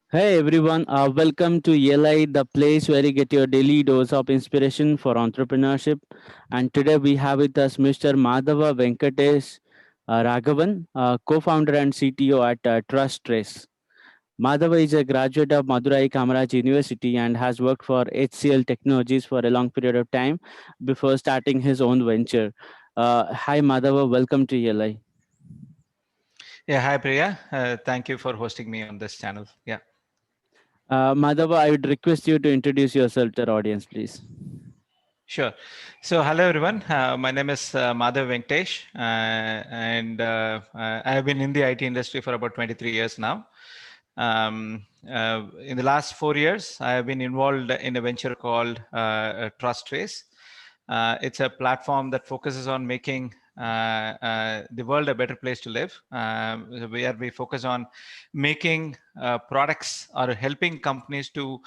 Hey everyone, welcome to ELI, the place where you get your daily dose of inspiration for entrepreneurship. And today we have with us Mr. Madhava Venkatesh Raghavan, co-founder and CTO at Trust Trace. Madhava is a graduate of Madurai Kamaraj University and has worked for HCL Technologies for a long period of time before starting his own venture. Hi Madhava, welcome to ELI. Yeah, hi Priya. Thank you for hosting me on this channel. Yeah, Madhava, I would request you to introduce yourself to our audience, please. sure. So, hello everyone. My name is Madhav Venkatesh, and I have been in the IT industry for about 23 years now. In the last 4 years, I have been involved in a venture called Trust Trace. It's a platform that focuses on making the world a better place to live, where we focus on making products or helping companies to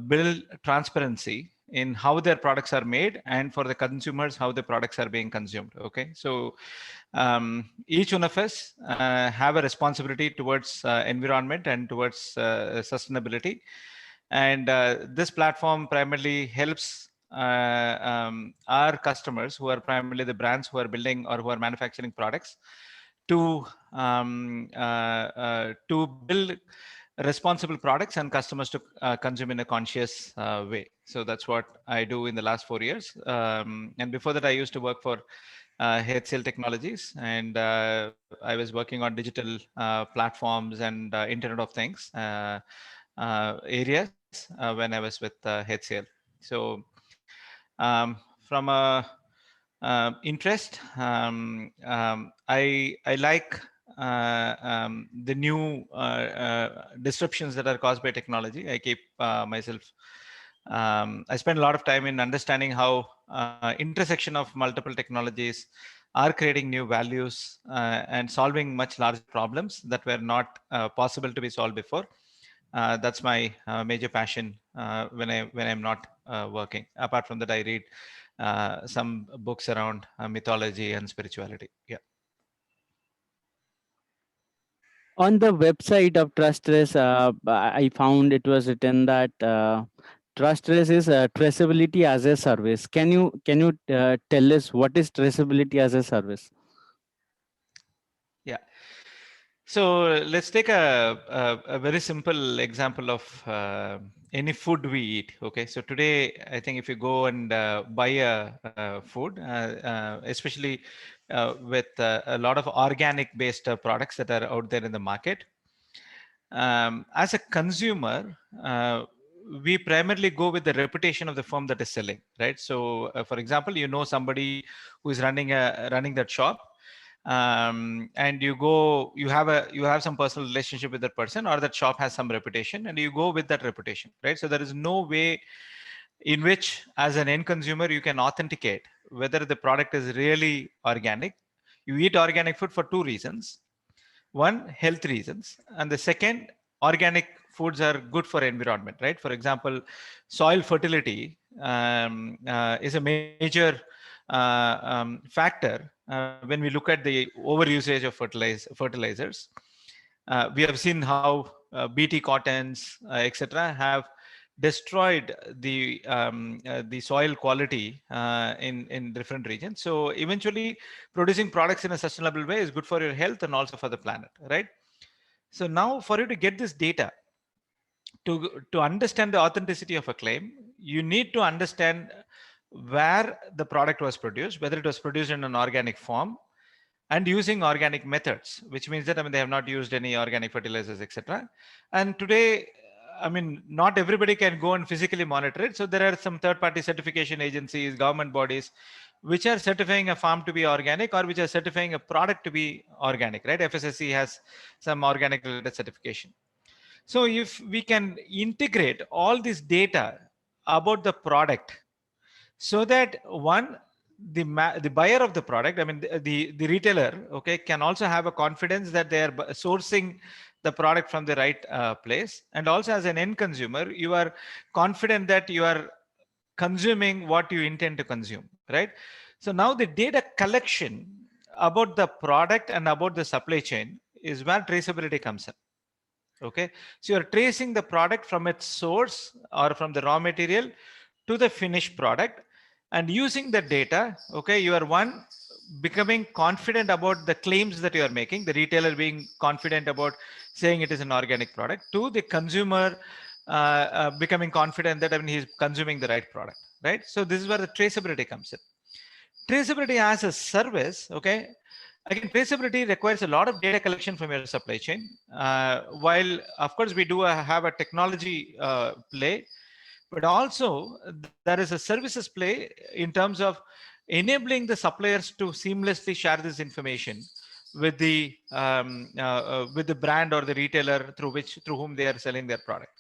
build transparency in how their products are made and for the consumers how the products are being consumed. Okay, so each one of us have a responsibility towards environment and towards sustainability, and this platform primarily helps our customers, who are primarily the brands who are building or who are manufacturing products, to build responsible products and customers to consume in a conscious way. So that's what I do in the last 4 years. And before that, I used to work for HCL Technologies, and I was working on digital platforms and Internet of Things areas when I was with HCL. So from a interest, I like the new disruptions that are caused by technology. I keep myself. I spend a lot of time in understanding how intersection of multiple technologies are creating new values and solving much larger problems that were not possible to be solved before. That's my major passion when I'm not working. Apart from that, I read some books around mythology and spirituality. Yeah. On the website of TrustRace, I found it was written that TrustRace is traceability as a service. Can you tell us what is traceability as a service? Yeah. So let's take a very simple example of any food we eat. Okay. So today, I think if you go and buy a food, especially with a lot of organic based products that are out there in the market, as a consumer, we primarily go with the reputation of the firm that is selling, right? So, for example, you know somebody who is running that shop, and you have some personal relationship with that person, or that shop has some reputation, and you go with that reputation, right? So there is no way in which, as an end consumer, you can authenticate whether the product is really organic. You eat organic food for two reasons: one, health reasons, and the second, organic foods are good for environment, right? For example, soil fertility is a major factor when we look at the overusage of fertilizers. We have seen how bt cottons, etc., have destroyed the soil quality in different regions. So eventually, producing products in a sustainable way is good for your health and also for the planet, right? So now, for you to get this data, to understand the authenticity of a claim, you need to understand where the product was produced, whether it was produced in an organic form and using organic methods, which means that, I mean, they have not used any organic fertilizers, etc. And today, I mean, not everybody can go and physically monitor it. So there are some third-party certification agencies, government bodies, which are certifying a farm to be organic, or which are certifying a product to be organic, right? FSSC has some organic related certification. So if we can integrate all this data about the product, so that one, the buyer of the product, I mean the retailer, okay, can also have a confidence that they are sourcing the product from the right place, and also as an end consumer, you are confident that you are consuming what you intend to consume, right? So now the data collection about the product and about the supply chain is where traceability comes in. Okay, so you're tracing the product from its source or from the raw material to the finished product, and using the data, okay, you are one becoming confident about the claims that you are making, the retailer being confident about saying it is an organic product, to the consumer becoming confident that, I mean, he's consuming the right product, right? So this is where the traceability comes in. Traceability as a service, okay, again, traceability requires a lot of data collection from your supply chain. While of course we do have a technology play, but also there is a services play in terms of enabling the suppliers to seamlessly share this information with the brand or the retailer through whom they are selling their product.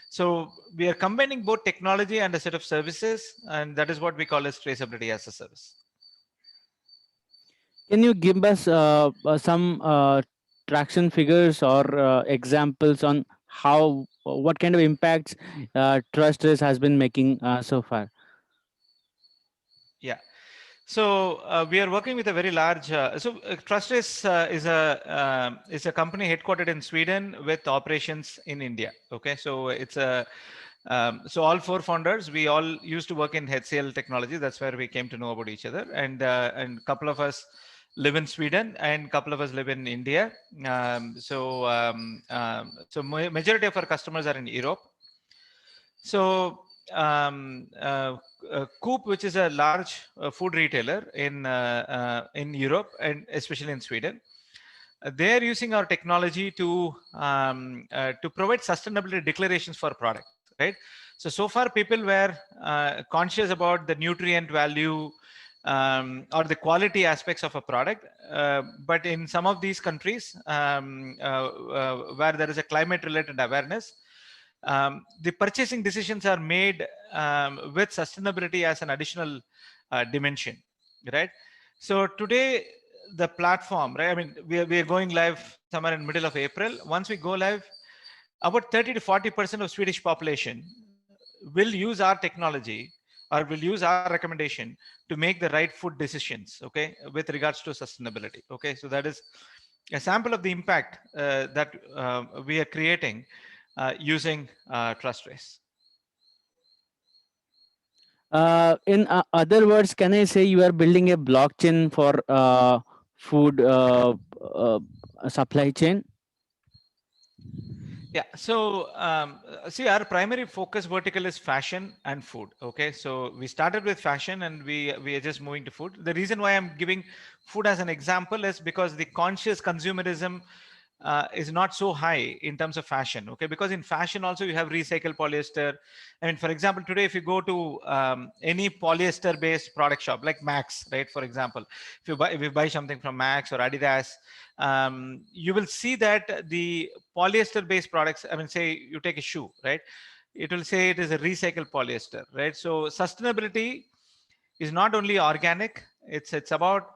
So we are combining both technology and a set of services, and that is what we call as traceability as a service. Can you give us some traction figures or examples on how what kind of impacts TrustRace has been making so far? Yeah. So we are working with a very large. TrustRace is a company headquartered in Sweden with operations in India. Okay, so it's a so all four founders, we all used to work in HCL Technology. That's where we came to know about each other, and a couple of us live in Sweden and a couple of us live in India. Majority of our customers are in Europe. So Coop, which is a large food retailer in Europe and especially in Sweden, they are using our technology to provide sustainability declarations for products, right? So far people were conscious about the nutrient value or the quality aspects of a product, but in some of these countries where there is a climate related awareness, the purchasing decisions are made with sustainability as an additional dimension, right? So today the platform, right, I mean, we are going live somewhere in middle of April. Once we go live, about 30 to 40% of Swedish population will use our technology or will use our recommendation to make the right food decisions, okay, with regards to sustainability. Okay, so that is a sample of the impact that we are creating using TrustRace. In other words, can I say you are building a blockchain for food supply chain? Yeah. So see, our primary focus vertical is fashion and food. Okay. So we started with fashion and we are just moving to food. The reason why I'm giving food as an example is because the conscious consumerism is not so high in terms of fashion. Okay. Because in fashion also you have recycled polyester. I mean, for example, today if you go to any polyester based product shop like Max, right? For example, if you buy something from Max or Adidas, you will see that the polyester based products, I mean, say you take a shoe, right? It will say it is a recycled polyester, right? So sustainability is not only organic, it's about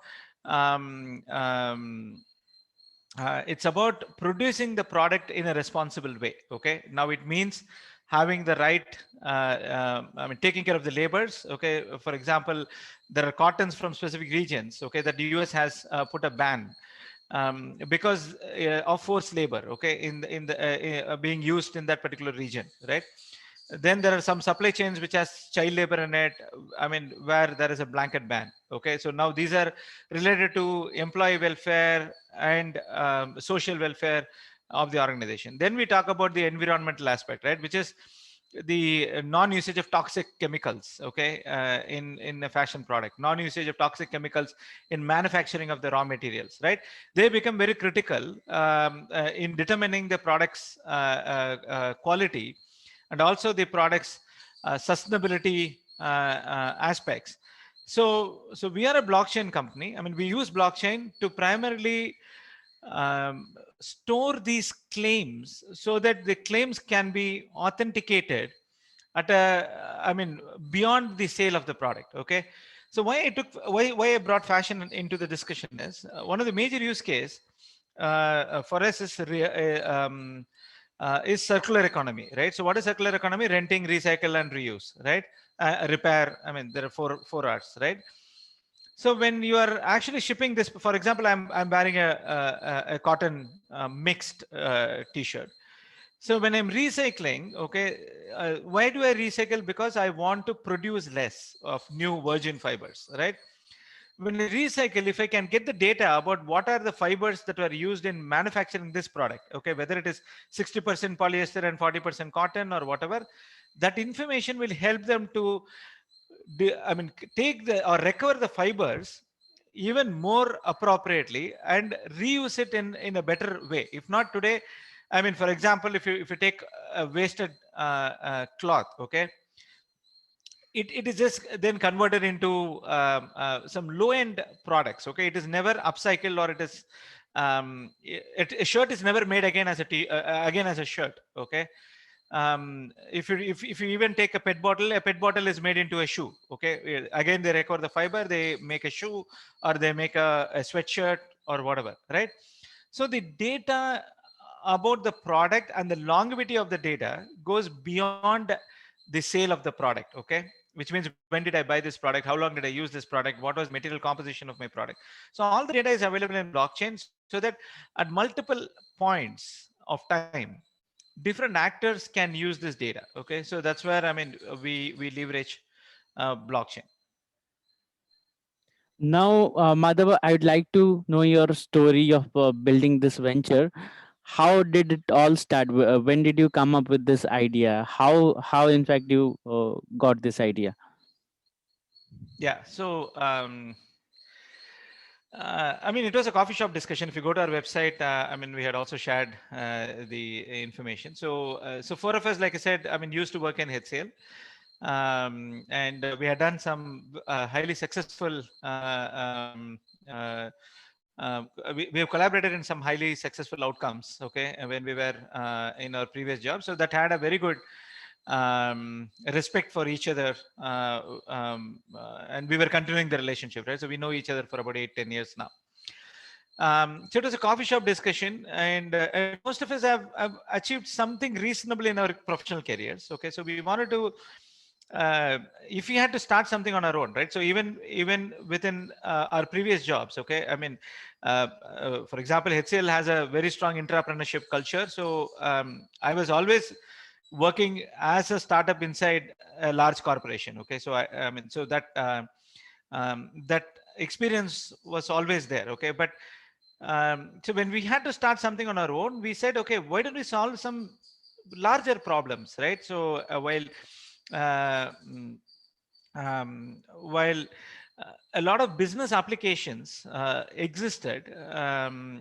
it's about producing the product in a responsible way. Okay, now it means having the right I mean, taking care of the labors. Okay, for example, there are cottons from specific regions, okay, that the US has put a ban because of forced labor, okay, in the being used in that particular region, right? Then there are some supply chains which has child labor in it, I mean, where there is a blanket ban. Okay, so now these are related to employee welfare and social welfare of the organization. Then we talk about the environmental aspect, right, which is the non-usage of toxic chemicals, okay, in a fashion product, non-usage of toxic chemicals in manufacturing of the raw materials, right? They become very critical in determining the product's quality and also the product's sustainability aspects. So we are a blockchain company. I mean, we use blockchain to primarily store these claims so that the claims can be authenticated at a, I mean, beyond the sale of the product. Okay. So why I brought fashion into the discussion is one of the major use case for us is circular economy, right? So what is circular economy? Renting, recycle, and reuse, right? Repair. I mean, there are four R's, right? So when you are actually shipping this, for example, I'm wearing a cotton mixed t-shirt. So when I'm recycling, okay, why do I recycle? Because I want to produce less of new virgin fibers, right? When I recycle, if I can get the data about what are the fibers that were used in manufacturing this product, okay, whether it is 60% polyester and 40% cotton or whatever, that information will help them to, take the or recover the fibers even more appropriately and reuse it in a better way. If not today, for example, if you take a wasted cloth, okay, it is just then converted into some low end products, okay. It is never upcycled, or it is a shirt is never made again as again as a shirt, okay. If you even take a pet bottle is made into a shoe, okay. Again, they recover the fiber, they make a shoe, or they make a sweatshirt or whatever, right? So the data about the product and the longevity of the data goes beyond the sale of the product, okay, which means when did I buy this product, how long did I use this product, what was material composition of my product. So all the data is available in blockchain, so that at multiple points of time different actors can use this data, okay. So that's where we leverage blockchain. Now, Madhava, I would like to know your story of building this venture. How did it all start? When did you come up with this idea? How in fact you got this idea? Yeah, so it was a coffee shop discussion. If you go to our website, we had also shared the information. So four of us, like I said, used to work in HCL, and we had done some highly successful. We have collaborated in some highly successful outcomes. Okay, when we were in our previous job, so that had a very good respect for each other, and we were continuing the relationship, right? So we know each other for about 8-10 years now. So it was a coffee shop discussion, and most of us have achieved something reasonable in our professional careers. Okay, so we wanted to, if we had to start something on our own, right? So even within our previous jobs, okay, for example, HCL has a very strong entrepreneurship culture. So I was always working as a startup inside a large corporation. Okay, so so that experience was always there. Okay, but so when we had to start something on our own, we said, okay, why don't we solve some larger problems, right? So uh, mm, while a lot of business applications existed,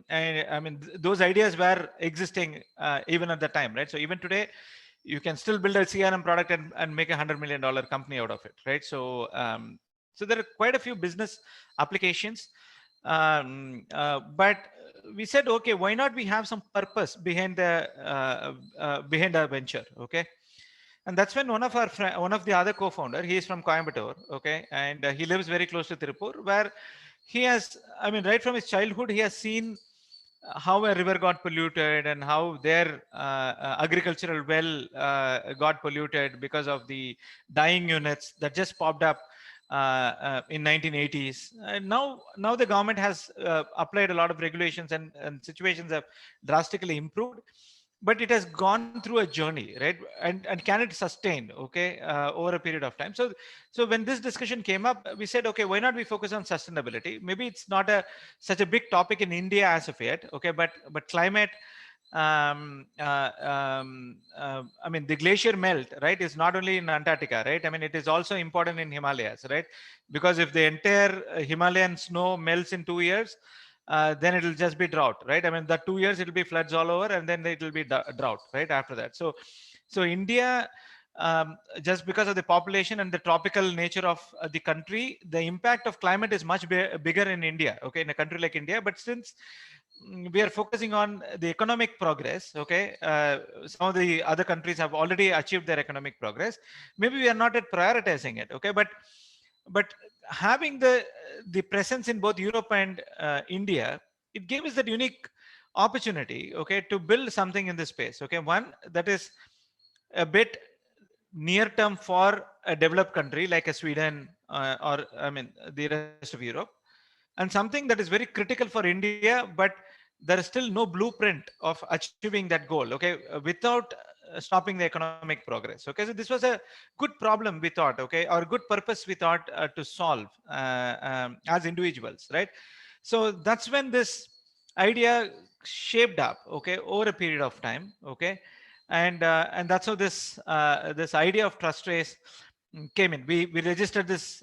and those ideas were existing even at the time, right? So even today, you can still build a CRM product and make $100 million company out of it, right? So there are quite a few business applications, but we said, okay, why not we have some purpose behind the behind our venture, okay? And that's when one of the other co-founder, he is from Coimbatore, okay, and he lives very close to Tirupur, where he has, right from his childhood, he has seen how a river got polluted and how their agricultural well got polluted because of the dyeing units that just popped up in 1980s. And now the government has applied a lot of regulations, and situations have drastically improved, but it has gone through a journey, right? And can it sustain, okay, over a period of time. So when this discussion came up, we said, okay, why not we focus on sustainability? Maybe it's not a such a big topic in India as of yet, okay, but climate, the glacier melt, right, is not only in Antarctica, right? It is also important in Himalayas, right? Because if the entire Himalayan snow melts in 2 years, then it'll just be drought, right? That 2 years it'll be floods all over, and then it'll be drought, right, after that. So India, just because of the population and the tropical nature of the country, the impact of climate is much bigger in India, okay, in a country like India. But since we are focusing on the economic progress, okay, some of the other countries have already achieved their economic progress, maybe we are not at prioritizing it, okay. But having the presence in both Europe and India, it gave us that unique opportunity, okay, to build something in this space, okay. One that is a bit near term for a developed country like a Sweden, or the rest of Europe, and something that is very critical for India, but there is still no blueprint of achieving that goal, okay, without stopping the economic progress. Okay, so this was a good problem we thought, okay, or good purpose we thought to solve as individuals, right? So that's when this idea shaped up, okay, over a period of time, okay, and that's how this idea of trust trace came in. We registered this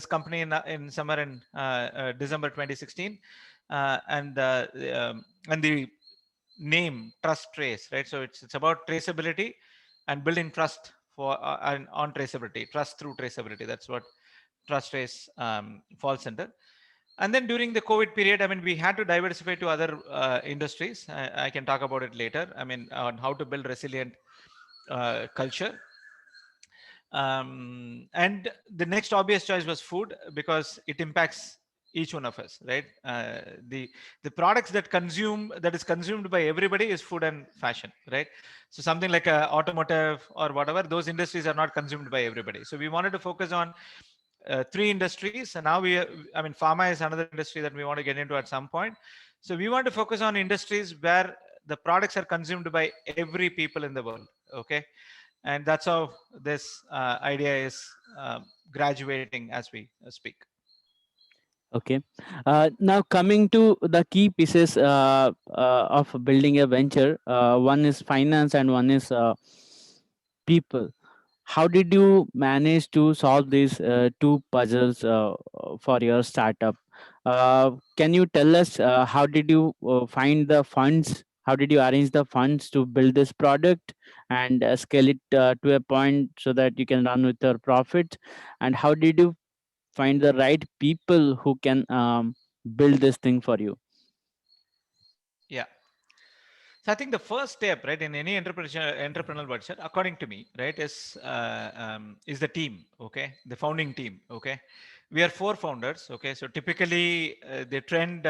company in somewhere in December 2016, and the name Trust Trace, right? So it's about traceability and building trust for and on traceability, trust through traceability. That's what Trust Trace falls under. And then during the COVID period, I mean, we had to diversify to other industries. I can talk about it later. I mean, on how to build resilient culture. And the next obvious choice was food, because it impacts each one of us, right? The products that is consumed by everybody is food and fashion, right? So something like automotive or whatever, those industries are not consumed by everybody. So we wanted to focus on three industries, and now I mean, pharma is another industry that we want to get into at some point. So we want to focus on industries where the products are consumed by every people in the world, okay, and that's how this idea is graduating as we speak. Okay. Now coming to the key pieces of building a venture, one is finance and one is people. How did you manage to solve these two puzzles for your startup? Can you tell us how did you find the funds? How did you arrange the funds to build this product and scale it to a point so that you can run with your profit? And how did you find the right people who can build this thing for you? Yeah. So I think the first step, right, in any entrepreneurial venture, according to me, right, is the team. Okay, the founding team. Okay, we are four founders. Okay, so typically the trend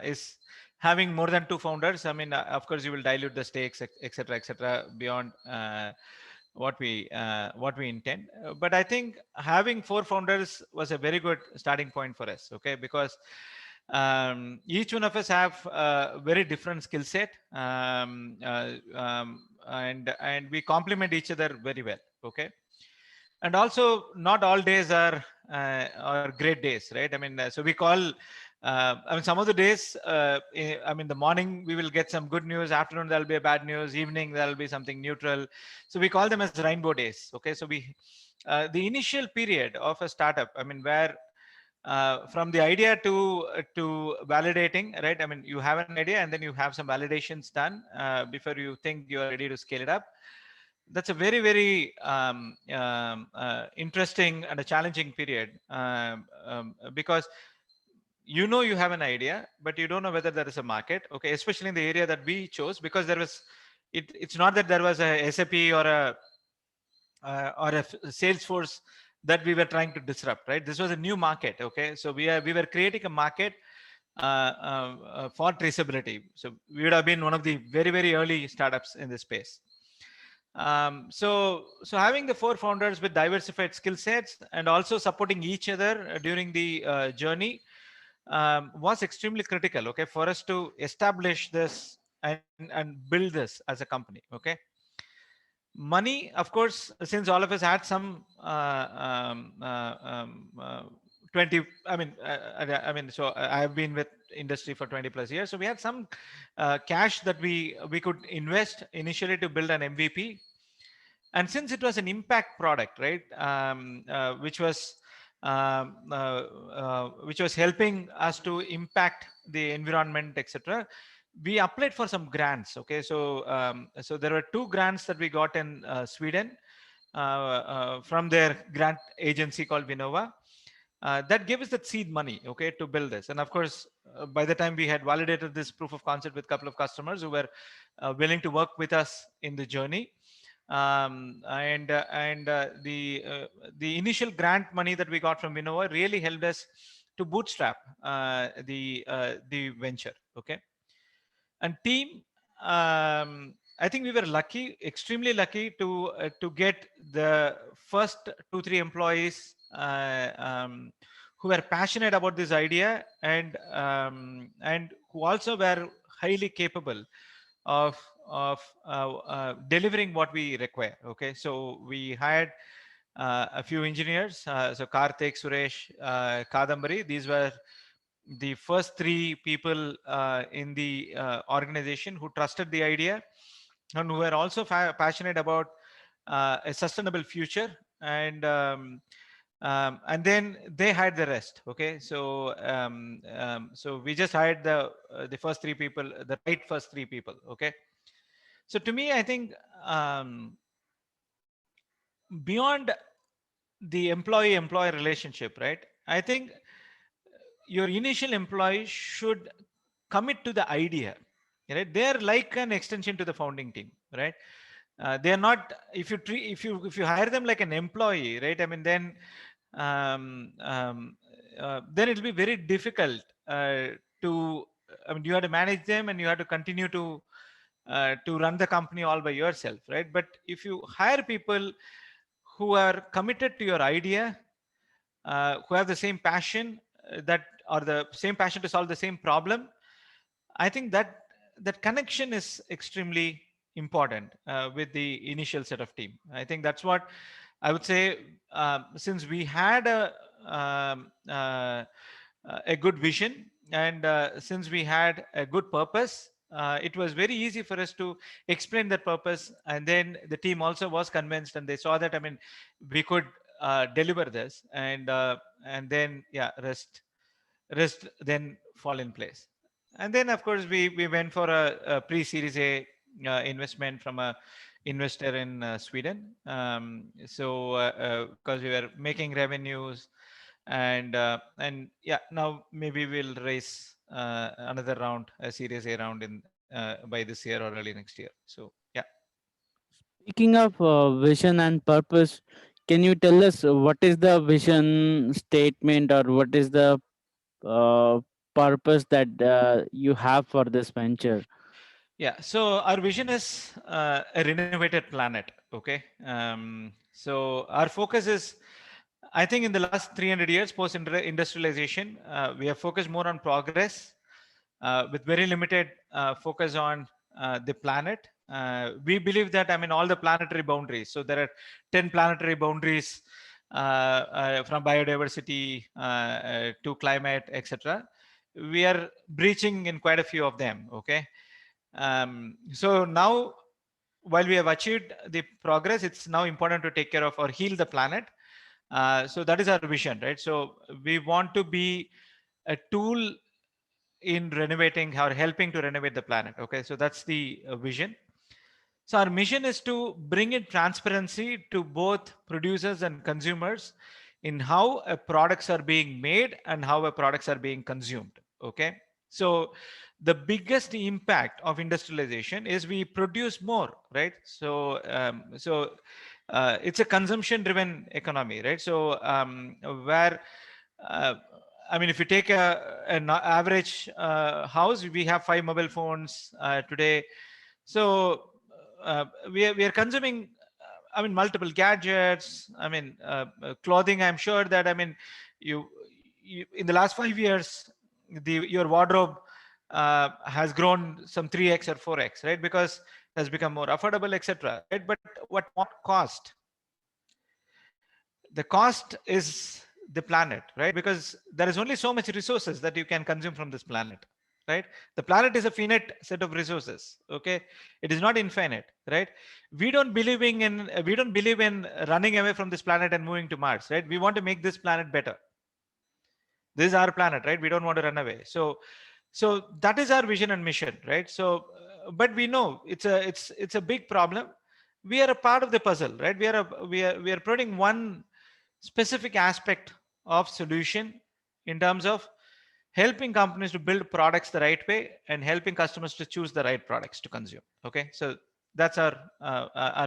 is having more than two founders. I mean, of course, you will dilute the stakes, etc., beyond what we intend. But I think having four founders was a very good starting point for us. Okay, because each one of us have a very different skill set, and we complement each other very well. Okay, and also not all days are great days, right? I mean, so we call I mean, some of the days, I mean, the morning we will get some good news, afternoon there'll be a bad news, evening there'll be something neutral. So we call them as rainbow days. Okay, so we the initial period of a startup, I mean, where from the idea to validating, right? I mean, you have an idea and then you have some validations done before you think you are ready to scale it up. That's a very interesting and a challenging period, because you have an idea but you don't know whether there is a market, okay, especially in the area that we chose, because it's not that there was a SAP or a Salesforce that we were trying to disrupt, right? This was a new market, okay, so we were creating a market for traceability. So we would have been one of the very early startups in this space. So having the four founders with diversified skill sets and also supporting each other during the journey was extremely critical, okay, for us to establish this and build this as a company. Okay, money, of course, since all of us had some 20, I mean, so I have been with industry for 20 plus years, so we had some cash that we could invest initially to build an MVP. And since it was an impact product, right, which was helping us to impact the environment, etc., we applied for some grants. Okay, so there were two grants that we got in Sweden from their grant agency called Vinnova, that gave us that seed money, okay, to build this. And of course, by the time we had validated this proof of concept with a couple of customers who were willing to work with us in the journey, and the initial grant money that we got from Vinnova really helped us to bootstrap the venture. Okay, and team, I think we were lucky, extremely lucky to get the first 2 3 employees who were passionate about this idea, and who also were highly capable of delivering what we require. Okay, so we hired a few engineers. So Karthik, Suresh, Kadambari. These were the first three people in the organization who trusted the idea and who were also passionate about a sustainable future. And then they hired the rest. Okay, so we just hired the first three people, the right first three people. Okay, so to me, I think um, beyond the employee-employer relationship, right? I think your initial employee should commit to the idea, right? They're like an extension to the founding team, right? They're not, if you hire them like an employee, right? I mean, um, um, then it'll be very difficult to, I mean, you have to manage them and you have to continue to run the company all by yourself, right? But if you hire people who are committed to your idea, who have the same passion, that or the same passion to solve the same problem, I think that connection is extremely important with the initial set of team. I think that's what I would say. Since we had a good vision, and since we had a good purpose, it was very easy for us to explain that purpose. And then the team also was convinced, and they saw that, I mean, we could deliver this, and then yeah, rest then fall in place. And then of course we went for a pre-series A investment from a investor in Sweden. Because we were making revenues, and yeah, now maybe we'll raise another round, a series A round in by this year or early next year. So yeah. Speaking of vision and purpose, can you tell us what is the vision statement or what is the uh, purpose that you have for this venture? Yeah, so our vision is a renovated planet. Okay, so our focus is, I think, in the last 300 years post industrialization, we have focused more on progress with very limited focus on the planet. We believe that, I mean, all the planetary boundaries. So there are 10 planetary boundaries from biodiversity to climate, etc. We are breaching in quite a few of them. Okay, so now, while we have achieved the progress, it's now important to take care of or heal the planet. So that is our vision, right? So we want to be a tool in renovating or helping to renovate the planet. Okay, so that's the vision. So our mission is to bring in transparency to both producers and consumers in how products are being made and how products are being consumed. Okay, so the biggest impact of industrialization is we produce more, right? So it's a consumption-driven economy, right? Where uh, I mean, if you take an average house, we have 5 mobile phones today. So we are consuming, I mean, multiple gadgets. I mean, clothing. I'm sure that, I mean, you, you in the last 5 years, your wardrobe has grown some 3x or 4x, right? Because it has become more affordable, etc. Right? But what cost? The cost is the planet, right? Because there is only so much resources that you can consume from this planet, right? The planet is a finite set of resources. Okay, it is not infinite, right? We don't believe in running away from this planet and moving to Mars, right? We want to make this planet better. This is our planet, right? We don't want to run away. So that is our vision and mission, right? But we know it's a big problem. We are a part of the puzzle, right? We are providing one specific aspect of solution in terms of helping companies to build products the right way and helping customers to choose the right products to consume. Okay, so that's our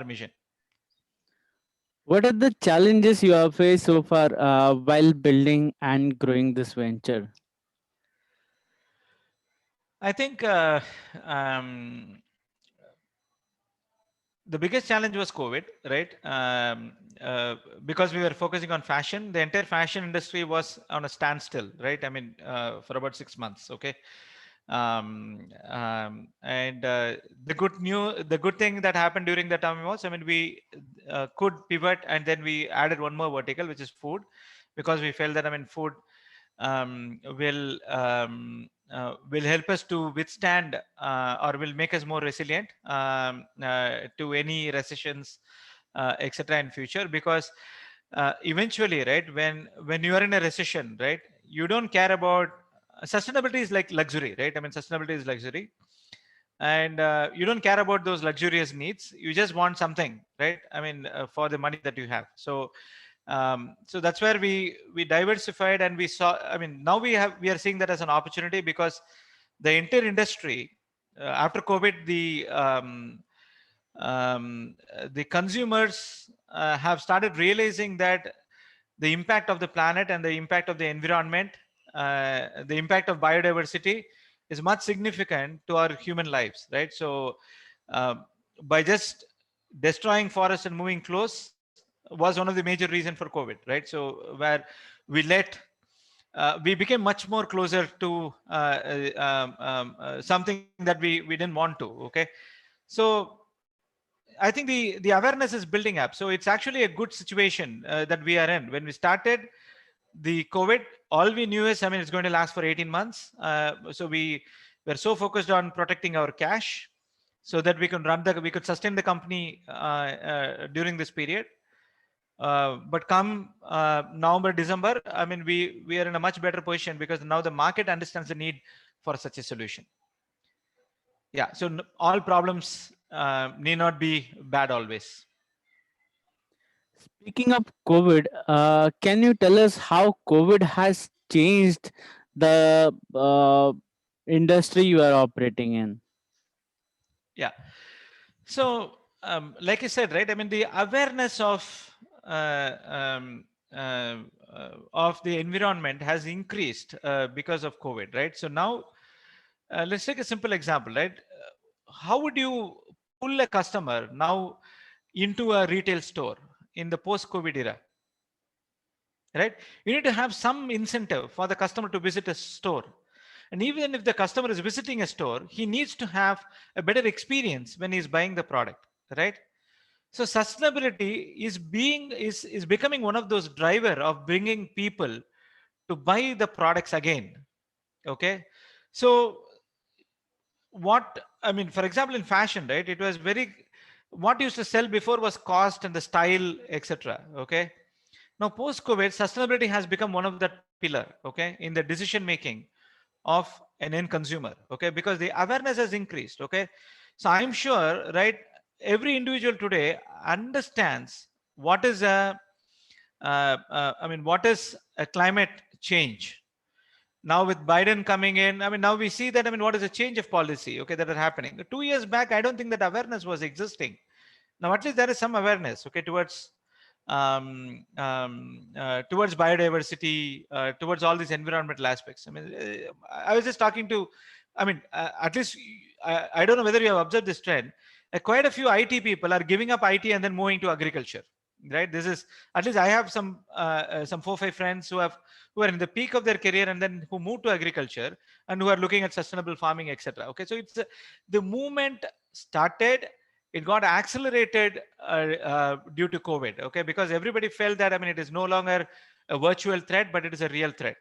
mission. What are the challenges you have faced so far while building and growing this venture? I think um, the biggest challenge was COVID, right? Because we were focusing on fashion, the entire fashion industry was on a standstill, right? I mean, for about 6 months. Okay, And the good thing that happened during the time was, I mean, we could pivot, and then we added one more vertical, which is food, because we felt that, I mean, food will help us to withstand, or will make us more resilient to any recessions, etc. in future. Because eventually, right, when you are in a recession, right, you don't care about sustainability. Is like luxury, right? I mean, sustainability is luxury, and you don't care about those luxurious needs. You just want something, right? I mean, for the money that you have. So that's where we diversified, and we saw, I mean, now we are seeing that as an opportunity, because the entire industry, after COVID, the consumers have started realizing that the impact of the planet and the impact of the environment, the impact of biodiversity is much significant to our human lives, right? So uh, by just destroying forests and moving close was one of the major reason for COVID, right? So where we let we became much more closer to something that we didn't want to. Okay, so I think the awareness is building up. So it's actually a good situation that we are in. When we started the COVID, all we knew is, I mean, it's going to last for 18 months. So we were so focused on protecting our cash, so that we could sustain the company during this period. But come November, December, I mean, we are in a much better position, because now the market understands the need for such a solution. Yeah. So all problems need not be bad always. Speaking of COVID, can you tell us how COVID has changed the industry you are operating in? Yeah. So, like I said, right? I mean, the awareness uh, um, uh, of the environment has increased because of COVID, right? So now, let's take a simple example, right? How would you pull a customer now into a retail store in the post-COVID era, right? You need to have some incentive for the customer to visit a store. And even if the customer is visiting a store, he needs to have a better experience when he's buying the product, right? So sustainability is becoming one of those driver of bringing people to buy the products again. Okay, so what I mean, for example, in fashion, right, it was very, what used to sell before was cost and the style, etc. Okay, now post COVID, sustainability has become one of that pillar, okay, in the decision making of an end consumer. Okay, because the awareness has increased. Okay, so I'm sure, right, every individual today understands what is a I mean, what is a climate change. Now with Biden coming in, I mean, now we see that, I mean, what is a change of policy, okay, that are happening. 2 years back, I don't think that awareness was existing. Now at least there is some awareness, okay, towards biodiversity, towards all these environmental aspects. I mean, I was just talking to, I mean, at least I don't know whether you have observed this trend. Quite a few IT people are giving up IT and then moving to agriculture, right? This is, at least I have some 4 5 friends who are in the peak of their career, and then who moved to agriculture, and who are looking at sustainable farming, etc. Okay, so it's the movement started, it got accelerated due to COVID. Okay, because everybody felt that, I mean, it is no longer a virtual threat, but it is a real threat.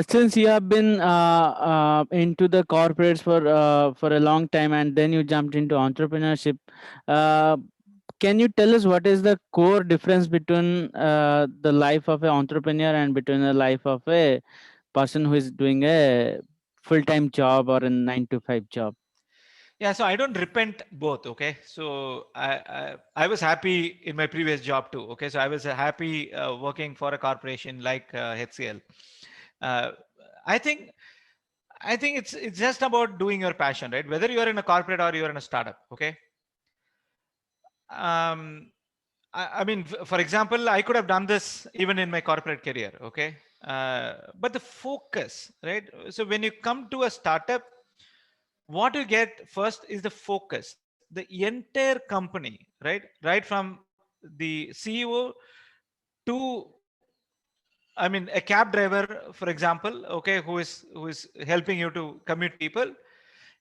Since you have been into the corporates for a long time, and then you jumped into entrepreneurship, uh, can you tell us what is the core difference between the life of an entrepreneur and between the life of a person who is doing a full-time job or a 9 to 5 job? Yeah, so I don't repent both. Okay, so I was happy in my previous job too. Okay, so I was happy working for a corporation like HCL. Uh, I think it's just about doing your passion, right? Whether you are in a corporate or you are in a startup. Okay, um, I mean, for example, I could have done this even in my corporate career. Okay, but the focus, right? So when you come to a startup, what you get first is the focus. The entire company, right from the CEO to I mean, a cab driver, for example, okay, who is helping you to commute people.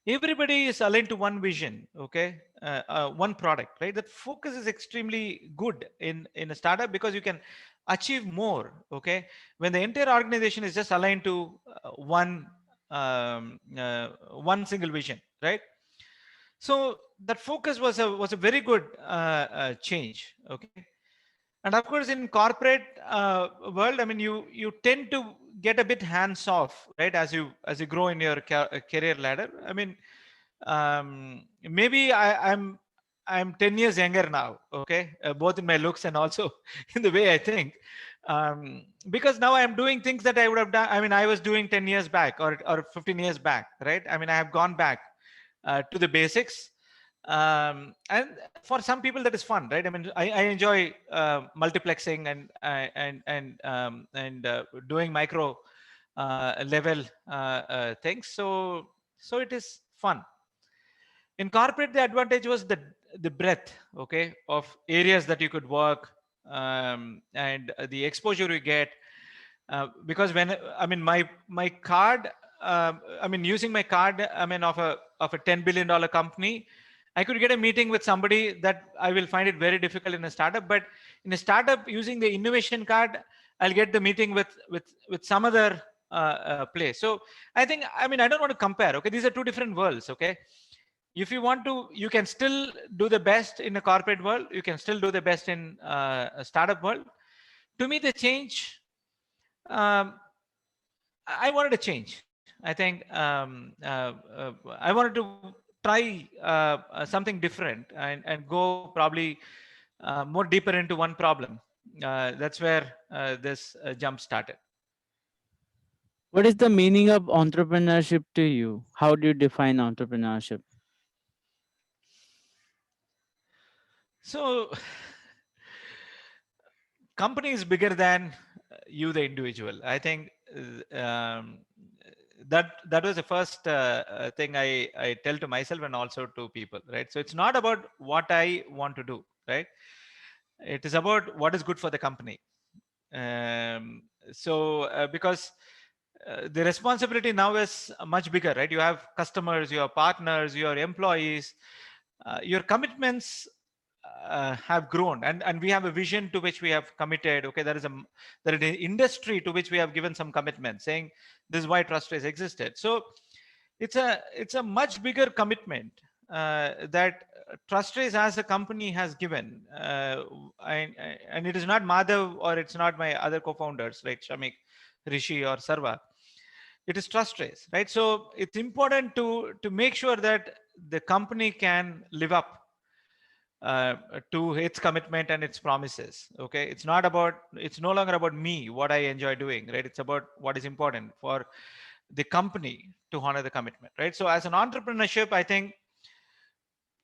Everybody is aligned to one vision, okay, one product, right? That focus is extremely good in a startup because you can achieve more, okay, when the entire organization is just aligned to one single vision, right? So that focus was a very good change, okay. And of course, in corporate world, I mean, you tend to get a bit hands off, right? As you grow in your career ladder. I mean, maybe I'm 10 years younger now, okay, both in my looks and also in the way I think, because now I'm doing things that I would have done. I mean, I was doing 10 years back or 15 years back, right? I mean, I have gone back to the basics, and for some people that is fun, right? I mean, I enjoy multiplexing and doing micro level things, so it is fun. In corporate, the advantage was the breadth, okay, of areas that you could work, and the exposure you get, because when I mean my card, I mean, using my card, I mean, of a $10 billion company, I could get a meeting with somebody that I will find it very difficult in a startup. But in a startup, using the innovation card, I'll get the meeting with some other place. So I think, I mean, I don't want to compare. Okay, these are two different worlds. Okay, if you want to, you can still do the best in a corporate world. You can still do the best in a startup world. To me, the change, um, I wanted to change. I think, I wanted to try something different and go probably more deeper into one problem. That's where this jump started. What is the meaning of entrepreneurship to you? How do you define entrepreneurship? So, company is bigger than you, the individual. I think that was the first thing I tell to myself and also to people, right? So it's not about what I want to do, right? It is about what is good for the company. Because the responsibility now is much bigger, right? You have customers, your partners, your employees, your commitments have grown, and we have a vision to which we have committed. Okay, there is an industry to which we have given some commitment, saying this is why Trustrace existed. So it's a much bigger commitment that Trustrace as a company has given, and it is not Madhav or it's not my other co-founders, right? Shamik, Rishi, or Sarva. It is Trustrace, right? So it's important to make sure that the company can live up uh, to its commitment and its promises. Okay, it's no longer about me, what I enjoy doing, right? It's about what is important for the company to honor the commitment, right? So as an entrepreneurship, I think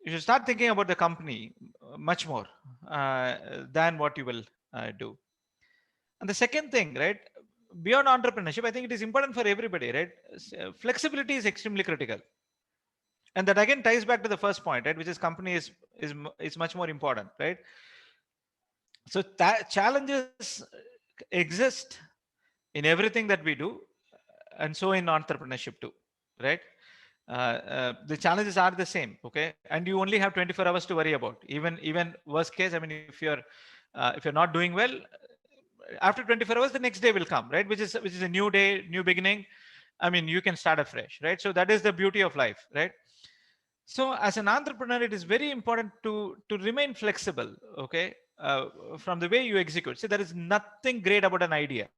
you should start thinking about the company much more than what you will do. And the second thing, right, beyond entrepreneurship, I think it is important for everybody, right? Flexibility is extremely critical, and that again ties back to the first point, right, which is company is much more important, right? So that challenges exist in everything that we do, and so in entrepreneurship too, right? The challenges are the same, okay, and you only have 24 hours to worry about. Even worst case, I mean, if you're not doing well, after 24 hours, the next day will come, right? Which is a new day, new beginning. I mean, you can start afresh, right? So that is the beauty of life, right? So as an entrepreneur, it is very important to remain flexible, okay, from the way you execute. See, there is nothing great about an idea.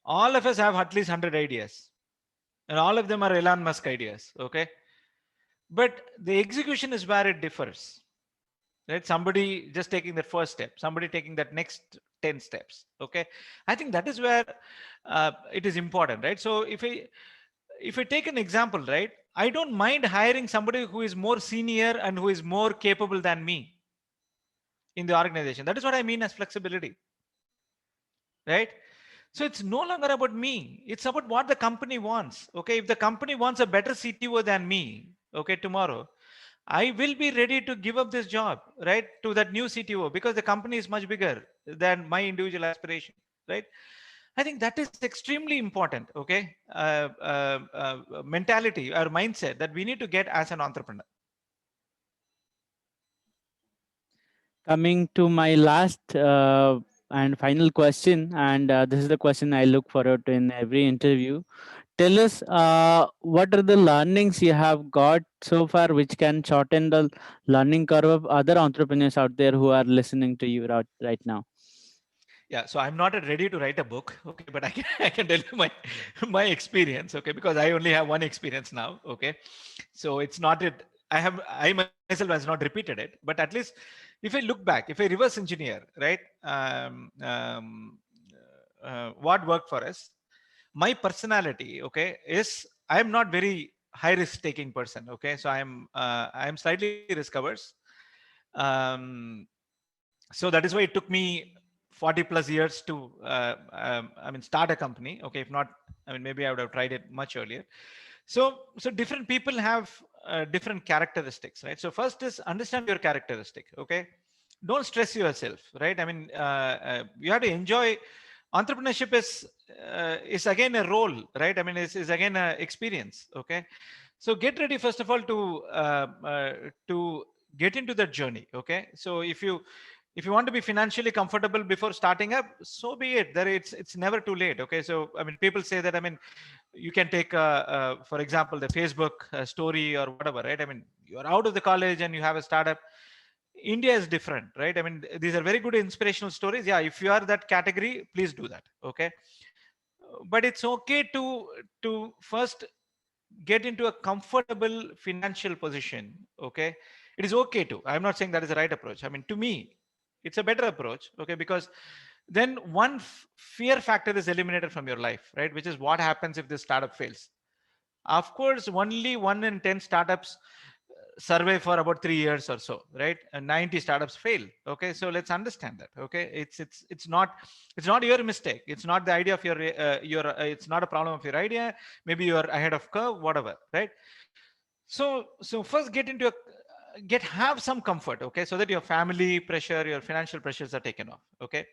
All of us have at least 100 ideas, and all of them are Elon Musk ideas, okay? But the execution is where it differs, right? Somebody just taking that first step, somebody taking that next 10 steps, okay? I think that is where it is important, right? So if I take an example, right, I don't mind hiring somebody who is more senior and who is more capable than me in the organization. That is what I mean as flexibility, right? So it's no longer about me. It's about what the company wants. Okay. If the company wants a better CTO than me, okay, tomorrow, I will be ready to give up this job, right, to that new CTO because the company is much bigger than my individual aspiration. right? I think that is extremely important. Okay, mentality or mindset that we need to get as an entrepreneur. Coming to my last and final question, and this is the question I look forward to in every interview. Tell us what are the learnings you have got so far, which can shorten the learning curve of other entrepreneurs out there who are listening to you right now. Yeah, so I'm not ready to write a book, okay, but I can I can tell you my my experience, okay, because I only have one experience now, okay. So it's not it. I myself has not repeated it, but at least if I look back, if I reverse engineer, right, what worked for us, my personality, okay, is I'm not very high risk taking person, okay. So I'm slightly risk averse. Um, so that is why it took me 40 plus years to I mean start a company, okay. If not, I mean maybe I would have tried it much earlier. So different people have different characteristics, right? So first is understand your characteristic, okay. Don't stress yourself, right? I mean you have to enjoy. Entrepreneurship is again a role, right? I mean is again a experience, okay. So get ready first of all to get into that journey, okay. So if you want to be financially comfortable before starting up, so be it. There it's never too late, okay. So I mean people say that, I mean you can take for example the Facebook story or whatever, right? I mean you're out of the college and you have a startup. India is different, right? I mean these are very good inspirational stories. Yeah, if you are that category, please do that, okay. But it's okay to first get into a comfortable financial position, okay. It is okay to, I'm not saying that is the right approach. I mean to me it's a better approach, okay, because then one fear factor is eliminated from your life, right? Which is what happens if this startup fails. Of course only 1 in 10 startups survey for about 3 years or so, right? And 90 startups fail, okay. So let's understand that, okay. It's not your mistake. It's not the idea of your it's not a problem of your idea. Maybe you're ahead of curve, whatever, right? So first get into a get have some comfort, okay, so that your family pressure, your financial pressures are taken off, okay.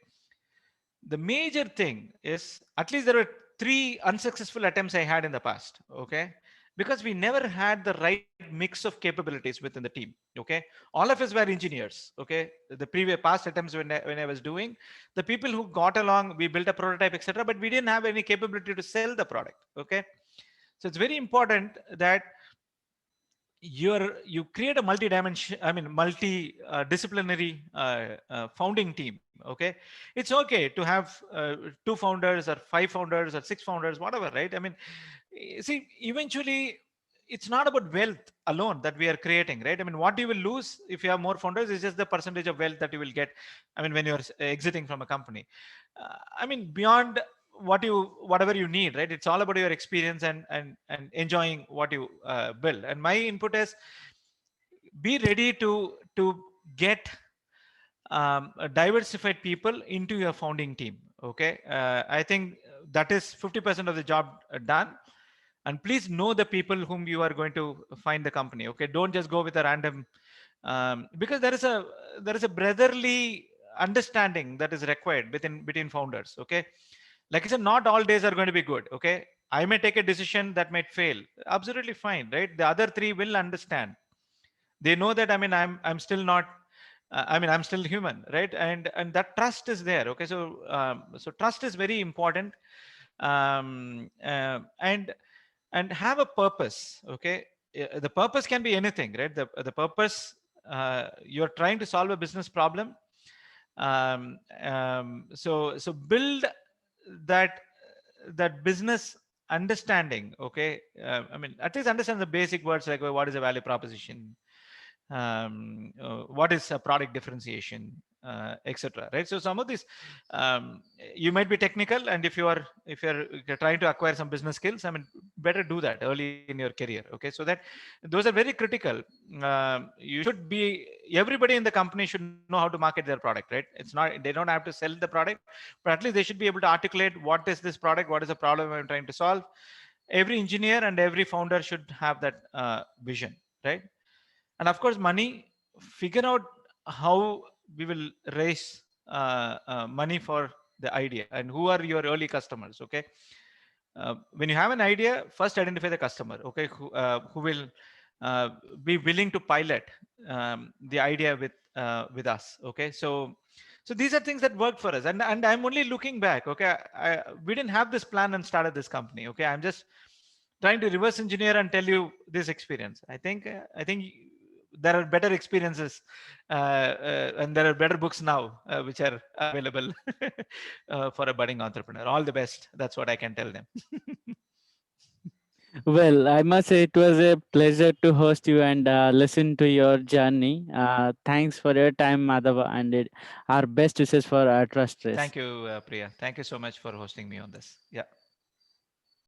The major thing is, at least there were 3 unsuccessful attempts I had in the past, okay, because we never had the right mix of capabilities within the team, okay. All of us were engineers, okay. The previous past attempts when I was doing, the people who got along, we built a prototype, etc., but we didn't have any capability to sell the product, okay. So it's very important that you create a multi-dimension, I mean multi disciplinary founding team, okay. It's okay to have 2 founders or 5 founders or 6 founders, whatever, right? I mean see, eventually it's not about wealth alone that we are creating, right? I mean what you will lose if you have more founders is just the percentage of wealth that you will get, I mean when you're exiting from a company. I mean beyond whatever you need, right? It's all about your experience and enjoying what you build. And my input is be ready to get diversified people into your founding team, okay. I think that is 50% of the job done. And please know the people whom you are going to find the company, okay. Don't just go with a random because there is a brotherly understanding that is required between founders, okay. Like I said, not all days are going to be good, okay. I may take a decision that might fail, absolutely fine, right? The other three will understand. They know that, I mean I'm still not I mean I'm still human, right? And that trust is there, okay. So trust is very important. And have a purpose, okay. The purpose can be anything, right? The purpose, you're trying to solve a business problem. So build that business understanding, okay. I mean at least understand the basic words like, well, what is a value proposition, what is a product differentiation, etc., right? So some of these, you might be technical, and if you're trying to acquire some business skills, I mean better do that early in your career, okay. So that those are very critical. You should be Everybody in the company should know how to market their product, right? It's not, they don't have to sell the product, but at least they should be able to articulate what is this product, what is the problem I'm trying to solve. Every engineer and every founder should have that vision, right? And of course money, figure out how we will raise money for the idea, and who are your early customers. Okay, when you have an idea, first identify the customer. Okay, who will uh, be willing to pilot the idea with us. Okay, so these are things that work for us, and I'm only looking back. Okay, we didn't have this plan and started this company. Okay, I'm just trying to reverse engineer and tell you this experience. I think there are better experiences, and there are better books now which are available for a budding entrepreneur. All the best. That's what I can tell them. Well, I must say it was a pleasure to host you and listen to your journey. Thanks for your time, Madhava, and our best wishes for Trust Race. Thank you, Priya. Thank you so much for hosting me on this. Yeah.